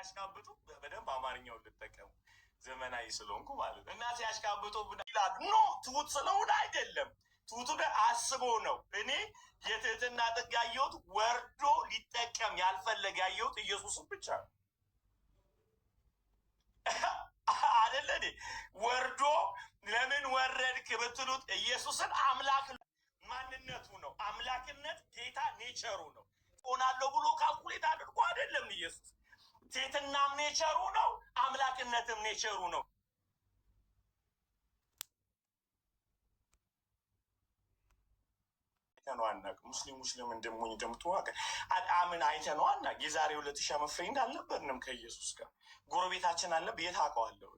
ሲያሽቃብጡ በደንብ አማርኛውን ልጠቀሙ ዘመናዊ ስለሆንኩ ማለት እና ሲያሽቃብጡ ይላል ኖ ትሁት ስለሆነ አይደለም። ትሁቱ አስቦ ነው። እኔ የትህትና ጥግ ያየሁት ወርዶ ሊጠቀም ያልፈለገ ያየሁት ኢየሱስን ብቻ ነው አይደለ? ወርዶ ለምን ወረድክ ብትሉት ኢየሱስን አምላክ ማንነቱ ነው። አምላክነት ጌታ ኔቸሩ ነው። ሆናለሁ ብሎ ካልኩሌት አድርጎ አይደለም። ኢየሱስ ትህትናም ኔቸሩ ነው፣ አምላክነትም ኔቸሩ ነው። አይተነው አናውቅም። ሙስሊም እንደሞኝ እንደምትዋቀ አምን አይተነው አናውቅም። የዛሬ 2000 ዓመት ፍሬንድ አልነበርንም ከኢየሱስ ጋር ጎረቤታችን አለ። ቤት አውቀዋለሁ።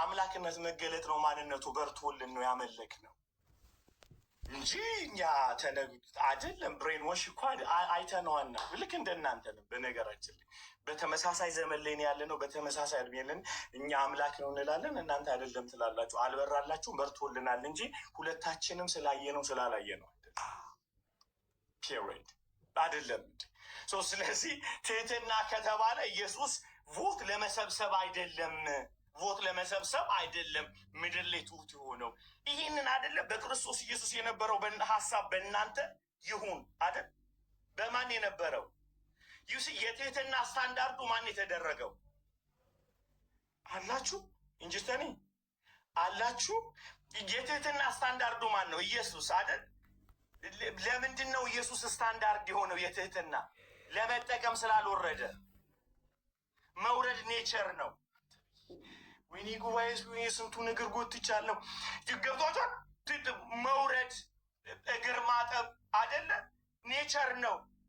አምላክነት መገለጥ ነው። ማንነቱ በርቶልን ነው ያመለክ ነው እንጂ እኛ አይደለም። ብሬን ወሽ እኮ አይተነው አናውቅም። ልክ እንደናንተ ነው። በነገራችን ላይ በተመሳሳይ ዘመን ላይ ያለ ነው። በተመሳሳይ እድሜ ለን እኛ አምላክ ነው እንላለን፣ እናንተ አይደለም ትላላችሁ። አልበራላችሁም፣ በርቶልናል እንጂ ሁለታችንም ስላየ ነው ስላላየ ነው ፔሬድ አይደለም። ስለዚህ ትህትና ከተባለ ኢየሱስ ቮት ለመሰብሰብ አይደለም፣ ቮት ለመሰብሰብ አይደለም ምድር ላይ ትሁት የሆነው ይህንን አይደለም። በክርስቶስ ኢየሱስ የነበረው ሀሳብ በእናንተ ይሁን አይደል? በማን የነበረው ዩሲ የትህትና ስታንዳርዱ ማን የተደረገው አላችሁ? እንጅተኒ አላችሁ? የትህትና ስታንዳርዱ ማን ነው? ኢየሱስ አይደል? ለምንድን ነው ኢየሱስ ስታንዳርድ የሆነው? የትህትና ለመጠቀም ስላልወረደ። መውረድ ኔቸር ነው። ወይኔ ጉባኤ ስንቱን እግር ጎትቻለሁ። ገብቷችኋል? መውረድ እግር ማጠብ አይደለ? ኔቸር ነው።